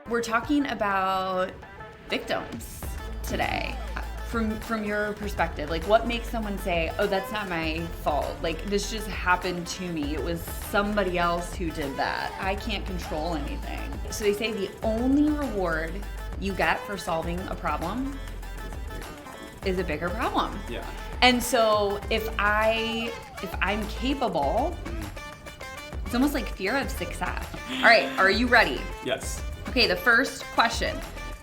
We're talking about victims today. From your perspective, like what makes someone say, oh, that's not my fault. Like this just happened to me. It was somebody else who did that. I can't control anything. So they say the only reward you get for solving a problem is a bigger problem. Yeah. And so if I'm capable, it's almost like fear of success. All right, are you ready? Yes. Okay, the first question.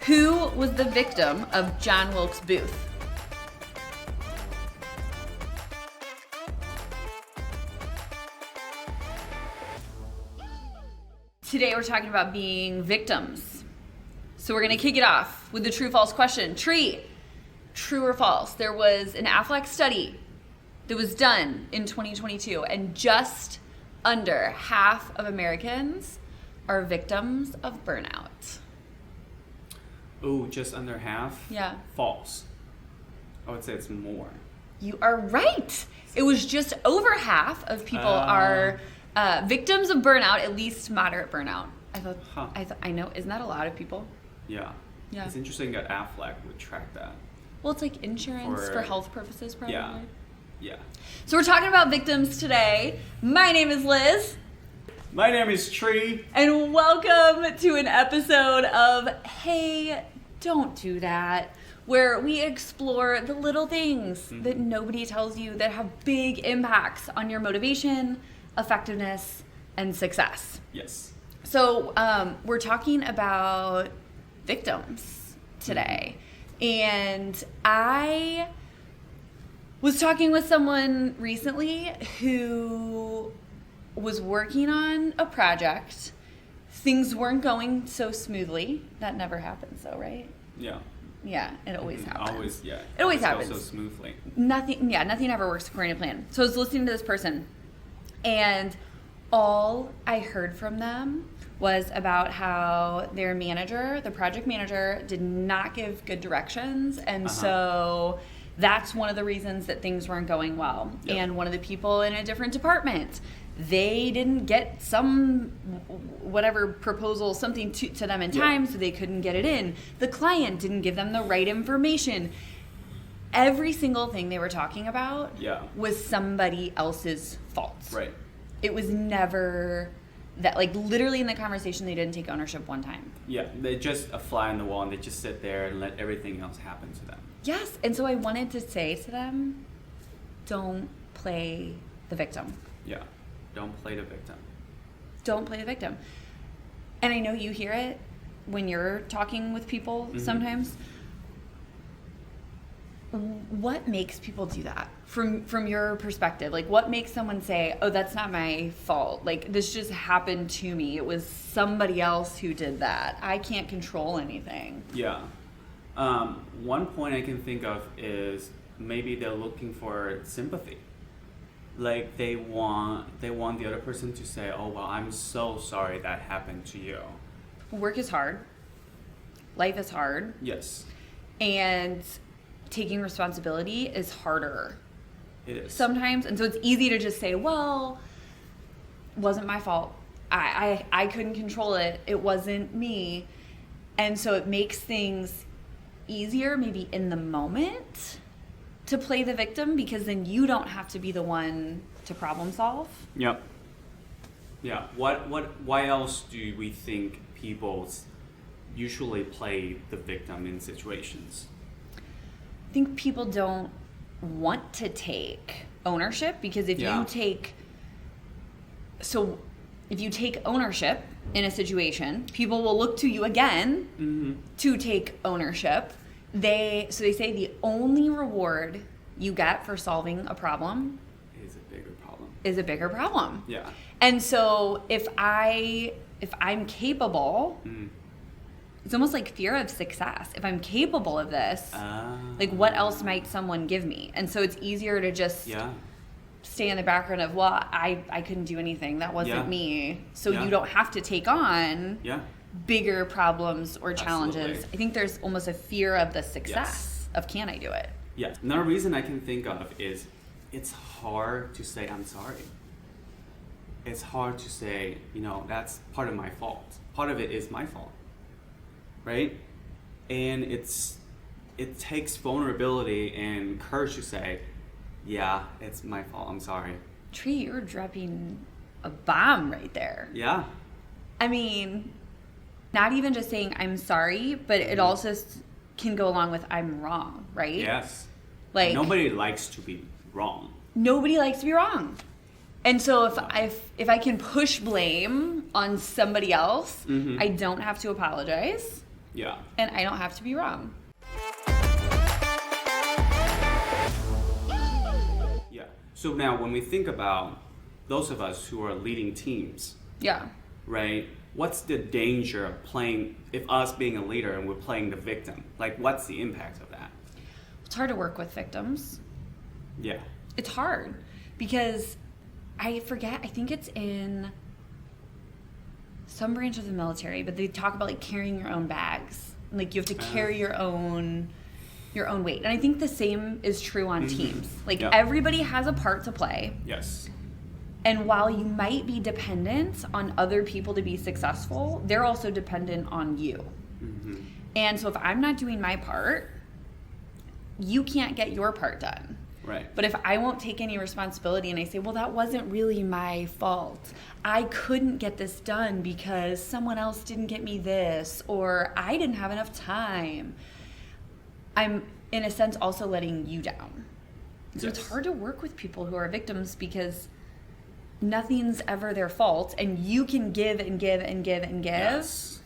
Who was the victim of John Wilkes Booth? Today we're talking about being victims. So we're gonna kick it off with the true-false question. Tree, true or false? There was an Affleck study that was done in 2022, and just under half of Americans are victims of burnout. Oh, just under half? Yeah. False. I would say it's more. You are right. It was just over half of people are victims of burnout, at least moderate burnout. I know. Isn't that a lot of people? Yeah. Yeah. It's interesting that Affleck would track that. Well, it's like insurance for health purposes, probably. Yeah. Yeah. So we're talking about victims today. My name is Liz. My name is Tree. And welcome to an episode of Hey, Don't Do That, where we explore the little things that nobody tells you that have big impacts on your motivation, effectiveness, and success. Yes. So we're talking about victims today. And I was talking with someone recently who was working on a project. Things weren't going so smoothly. That never happens though, right? Yeah. Yeah, it always happens. Always, yeah. It always happens. So smoothly. Nothing ever works according to plan. So I was listening to this person, and all I heard from them was about how their manager, the project manager, did not give good directions, and so that's one of the reasons that things weren't going well. Yep. And one of the people in a different department, they didn't get some whatever proposal, something to them in time, so they couldn't get it in. The client didn't give them the right information. Every single thing they were talking about was somebody else's fault. Right. It was never that, like literally in the conversation, they didn't take ownership one time. Yeah, they're just a fly on the wall and they just sit there and let everything else happen to them. Yes, and so I wanted to say to them, don't play the victim. Yeah, don't play the victim. Don't play the victim. And I know you hear it when you're talking with people sometimes. What makes people do that from your perspective? Like what makes someone say, oh, that's not my fault. Like this just happened to me. It was somebody else who did that. I can't control anything. Yeah. One point I can think of is maybe they're looking for sympathy. Like they want the other person to say, oh, well, I'm so sorry that happened to you. Work is hard. Life is hard. Yes. And taking responsibility is harder. It is. Sometimes. And so it's easy to just say, well, wasn't my fault. I couldn't control it. It wasn't me. And so it makes things easier maybe in the moment to play the victim, because then you don't have to be the one to problem solve. Yep. Yeah. Why else do we think people usually play the victim in situations? I think people don't want to take ownership, because if you take ownership in a situation, people will look to you again to take ownership. They say the only reward you get for solving a problem is a bigger problem. Yeah. And so if I'm capable, it's almost like fear of success. If I'm capable of this, like what else might someone give me? And so it's easier to just stay in the background of, well, I couldn't do anything. That wasn't me. So you don't have to take on bigger problems or challenges. Absolutely. I think there's almost a fear of the success of, can I do it? Yeah. Another reason I can think of is it's hard to say I'm sorry. It's hard to say, that's part of my fault. Part of it is my fault. right? And it takes vulnerability and courage to say, yeah, it's my fault, I'm sorry. Tree, you're dropping a bomb right there. Yeah. I mean, not even just saying I'm sorry, but it also can go along with I'm wrong, right? Yes. Like, nobody likes to be wrong. Nobody likes to be wrong. And so if I can push blame on somebody else, I don't have to apologize. Yeah. And I don't have to be wrong. Yeah. So now when we think about those of us who are leading teams, Yeah. right? What's the danger of playing, if us being a leader and we're playing the victim? Like, what's the impact of that? It's hard to work with victims. Yeah. It's hard because I forget, I think it's in some branch of the military, but they talk about like carrying your own bags. Like you have to carry your own weight. And I think the same is true on teams. Like everybody has a part to play. Yes. And while you might be dependent on other people to be successful, they're also dependent on you. And so if I'm not doing my part, you can't get your part done. Right. But if I won't take any responsibility and I say, well, that wasn't really my fault. I couldn't get this done because someone else didn't get me this, or I didn't have enough time. I'm, in a sense, also letting you down. So it's hard to work with people who are victims because nothing's ever their fault, and you can give and give and give and give. Yes.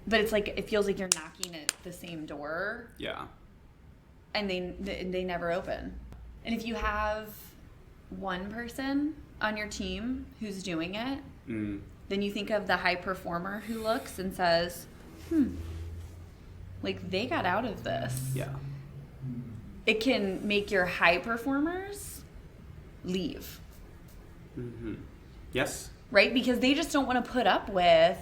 But it's like, it feels like you're knocking at the same door. Yeah. And they never open. And if you have one person on your team who's doing it, then you think of the high performer who looks and says, like they got out of this. Yeah. It can make your high performers leave. Yes. Right? Because they just don't want to put up with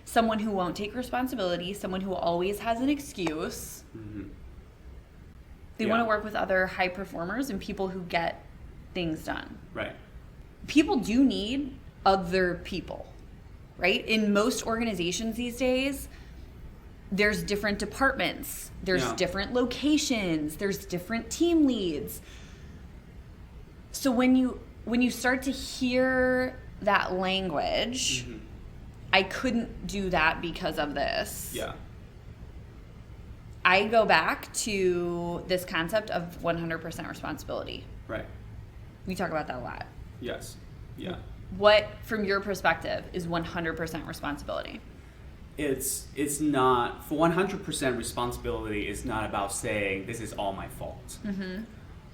someone who won't take responsibility, someone who always has an excuse. They want to work with other high performers and people who get things done. Right. People do need other people, right? In most organizations these days, there's different departments, there's different locations, there's different team leads. So when you start to hear that language, I couldn't do that because of this. Yeah. I go back to this concept of 100% responsibility. Right. We talk about that a lot. Yes. Yeah. What, from your perspective, is 100% responsibility? It's not, for 100% responsibility is not about saying this is all my fault.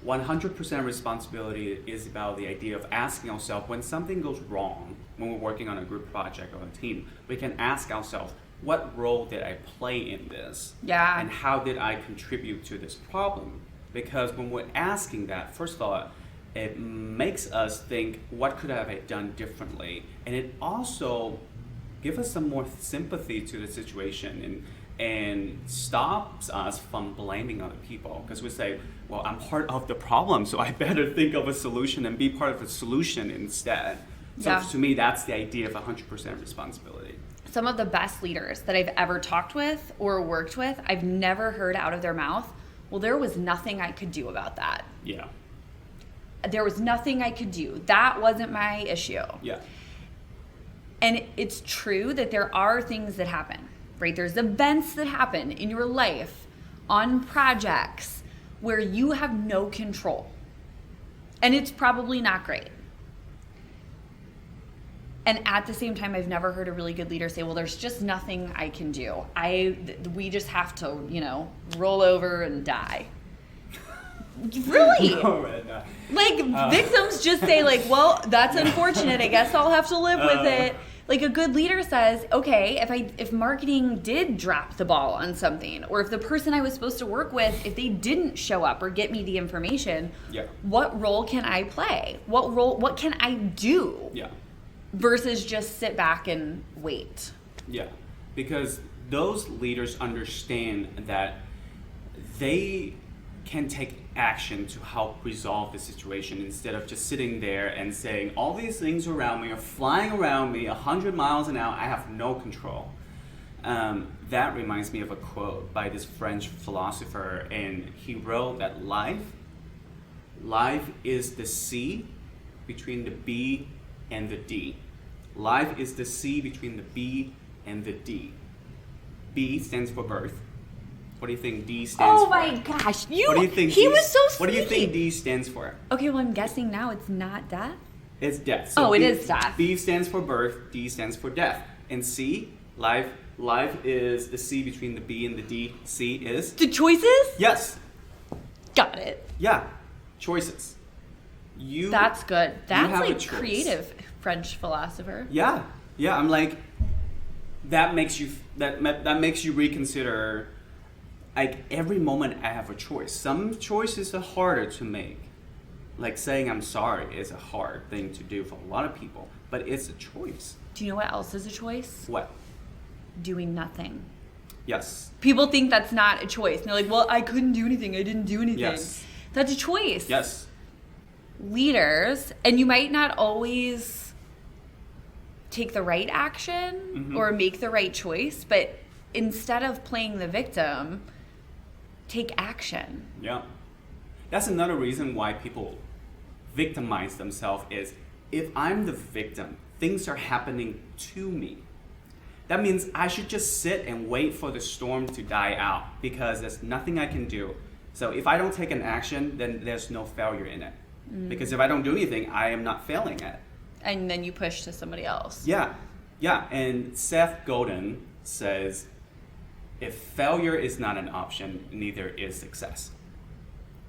100% responsibility is about the idea of asking ourselves when something goes wrong, when we're working on a group project or a team, we can ask ourselves, what role did I play in this? Yeah. And how did I contribute to this problem? Because when we're asking that, first of all, it makes us think, what could I have done differently? And it also gives us some more sympathy to the situation and stops us from blaming other people. Because we say, well, I'm part of the problem, so I better think of a solution and be part of the solution instead. So to me, that's the idea of 100% responsibility. Some of the best leaders that I've ever talked with or worked with, I've never heard out of their mouth, well, there was nothing I could do about that. Yeah. There was nothing I could do. That wasn't my issue. Yeah. And it's true that there are things that happen, right? There's events that happen in your life on projects where you have no control. And it's probably not great. And at the same time, I've never heard a really good leader say, well, there's just nothing I can do. We just have to, roll over and die. Really? No. Like, victims just say, like, well, that's unfortunate. I guess I'll have to live with it. Like, a good leader says, okay, if marketing did drop the ball on something, or if the person I was supposed to work with, if they didn't show up or get me the information, what role can I play? What can I do? Yeah. Versus just sit back and wait. Yeah, because those leaders understand that they can take action to help resolve the situation instead of just sitting there and saying, all these things around me are flying around me 100 miles an hour, I have no control. That reminds me of a quote by this French philosopher, and he wrote that life is the C between the B and the D. Life is the C between the B and the D. B stands for birth. What do you think D stands for? Oh my gosh, What do you think he D, was so sweet. What do you think D stands for? Okay, well I'm guessing now it's not death. It's death. Oh, it B, is death. B stands for birth, D stands for death. And C, life is the C between the B and the D. C is? The choices? Yes. Got it. Yeah. Choices. That's good. That's have a like choice. creative French philosopher. Yeah. Yeah, I'm like, that makes you reconsider, like, every moment I have a choice. Some choices are harder to make. Like saying I'm sorry is a hard thing to do for a lot of people, but it's a choice. Do you know what else is a choice? What? Doing nothing. Yes. People think that's not a choice. And they're like, well, I couldn't do anything. I didn't do anything. Yes. That's a choice. Yes. Leaders, and you might not always take the right action or make the right choice, but instead of playing the victim, take action. Yeah. That's another reason why people victimize themselves is, if I'm the victim, things are happening to me. That means I should just sit and wait for the storm to die out because there's nothing I can do. So if I don't take an action, then there's no failure in it. Because if I don't do anything, I am not failing it. And then you push to somebody else. Yeah. Yeah. And Seth Godin says, if failure is not an option, neither is success.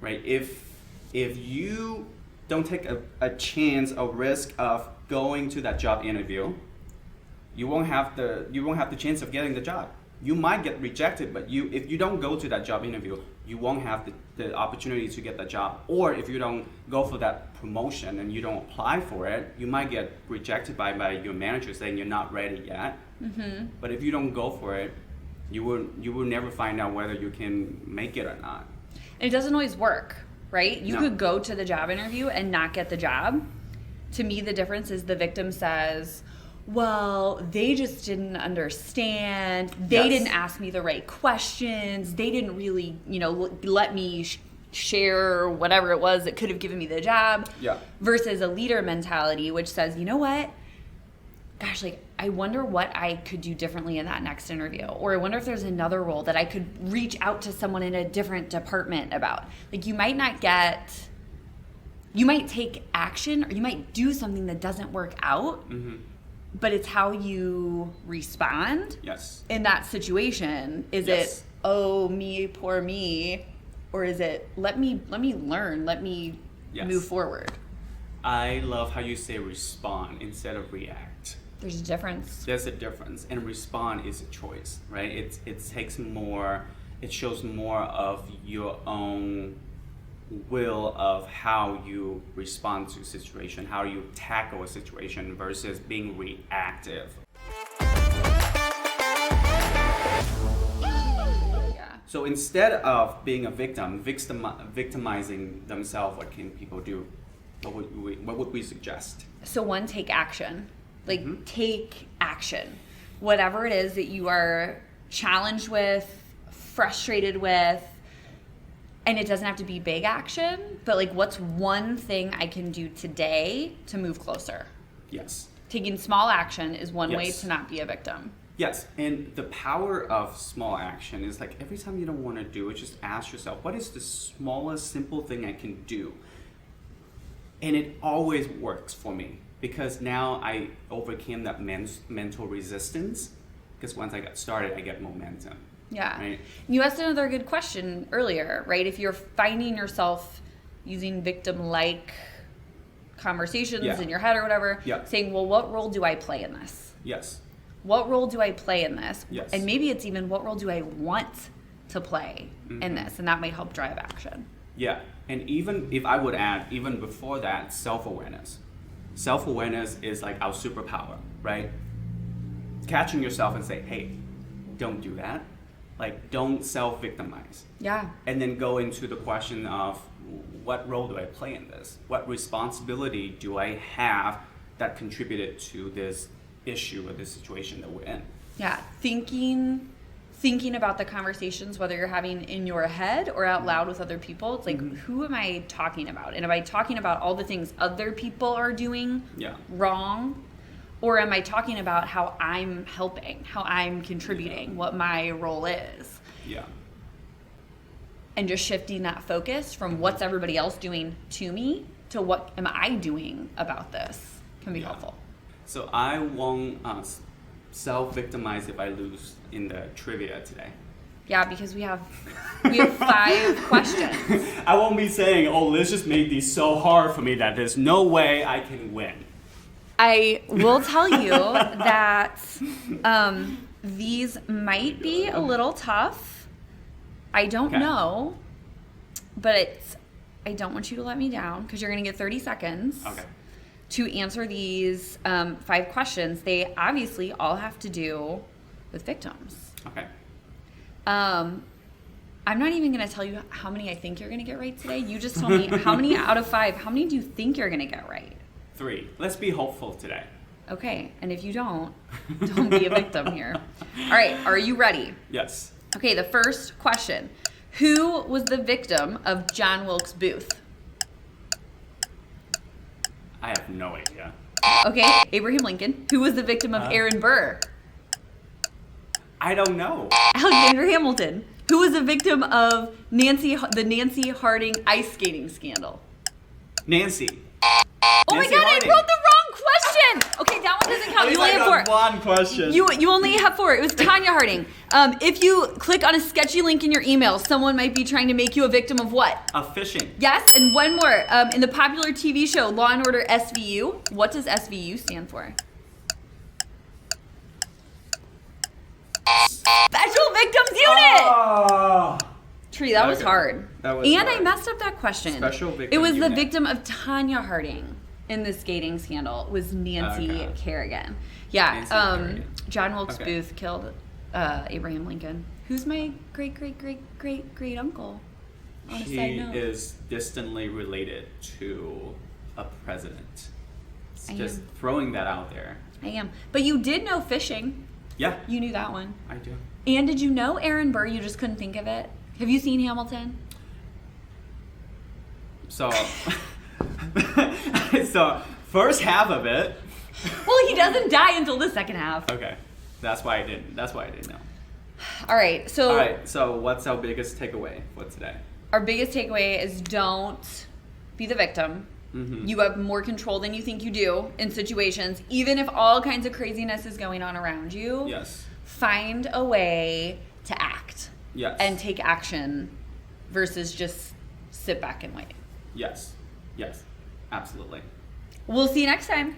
Right? If you don't take a chance, a risk of going to that job interview, you won't have the chance of getting the job. You might get rejected, but if you don't go to that job interview, you won't have the opportunity to get the job. Or if you don't go for that promotion and you don't apply for it, you might get rejected by your manager saying you're not ready yet. Mm-hmm. But if you don't go for it, you will never find out whether you can make it or not. And it doesn't always work, right? You No. could go to the job interview and not get the job. To me, the difference is the victim says, well, they just didn't understand. They Yes. didn't ask me the right questions. They didn't really, let me share whatever it was that could have given me the job. Yeah. Versus a leader mentality, which says, you know what? Gosh, like, I wonder what I could do differently in that next interview. Or I wonder if there's another role that I could reach out to someone in a different department about. Like, you might take action, or you might do something that doesn't work out. Mm-hmm. But it's how you respond Yes. in that situation. Is Yes. it, oh, me, poor me? Or is it, let me learn, let me Yes. move forward? I love how you say respond instead of react. There's a difference. There's a difference, and respond is a choice, right? It takes more, it shows more of your own will of how you respond to a situation, how you tackle a situation versus being reactive. Yeah. So instead of being a victim, victimizing themselves, what can people do? What would we suggest? So one, take action. Like, take action. Whatever it is that you are challenged with, frustrated with, and it doesn't have to be big action, but like, what's one thing I can do today to move closer? Yes. Taking small action is one way Yes. to not be a victim. Yes, and the power of small action is like every time you don't want to do it, just ask yourself, what is the smallest simple thing I can do? And it always works for me because now I overcame that mental resistance, because once I got started, I get momentum. Yeah. Right? You asked another good question earlier, right? If you're finding yourself using victim-like conversations Yeah. in your head or whatever, Yeah. saying, well, what role do I play in this? Yes. What role do I play in this? Yes. And maybe it's even, what role do I want to play in this? And that might help drive action. Yeah, and even if I would add, even before that, self-awareness. Self-awareness is like our superpower, right? Catching yourself and say, hey, don't do that. Like, don't self-victimize. Yeah. And then go into the question of, what role do I play in this? What responsibility do I have that contributed to this issue or this situation that we're in. Yeah, thinking about the conversations, whether you're having in your head or out loud with other people. It's like, who am I talking about? And am I talking about all the things other people are doing wrong? Or am I talking about how I'm helping, how I'm contributing, what my role is? Yeah. And just shifting that focus from what's everybody else doing to me to what am I doing about this can be helpful. So I won't self-victimize if I lose in the trivia today. Yeah, because we have 5 questions. I won't be saying, oh, let's just make these so hard for me that there's no way I can win. I will tell you that these might be a little tough. I don't know, but I don't want you to let me down because you're going to get 30 seconds to answer these 5 questions. They obviously all have to do with victims. Okay. I'm not even going to tell you how many I think you're going to get right today. You just told me how many out of 5, how many do you think you're going to get right? 3. Let's be hopeful today. Okay, and if you don't be a victim here. All right, are you ready? Yes. Okay, the first question. Who was the victim of John Wilkes Booth? I have no idea. Okay, Abraham Lincoln. Who was the victim of Aaron Burr? I don't know. Alexander Hamilton. Who was the victim of the Nancy Harding ice skating scandal? Nancy. Oh my God, I wrote the wrong question. Okay, that one doesn't count. You only have 4. One question. You only have 4. It was Tanya Harding. If you click on a sketchy link in your email, someone might be trying to make you a victim of what? Of phishing. Yes, and one more. In the popular TV show Law and Order SVU, what does SVU stand for? Special Victims Unit. Oh. Tree, that was hard. That was and hard. I messed up that question. Special Victim It was Unit. the victim of Tanya Harding in the skating scandal was Nancy Kerrigan. Yeah, Nancy Kerrigan. John Wilkes Booth killed Abraham Lincoln, who's my great uncle. On a side note. She is distantly related to a president. Just throwing that out there. I am. But you did know fishing. Yeah. You knew that one. I do. And did you know Aaron Burr? You just couldn't think of it? Have you seen Hamilton? So, first half of it. Well, he doesn't die until the second half. Okay. That's why I didn't know. All right. So what's our biggest takeaway for today? Our biggest takeaway is don't be the victim. Mm-hmm. You have more control than you think you do in situations, even if all kinds of craziness is going on around you. Yes. Find a way to act. Yes. And take action versus just sit back and wait. Yes. Yes. Absolutely. We'll see you next time.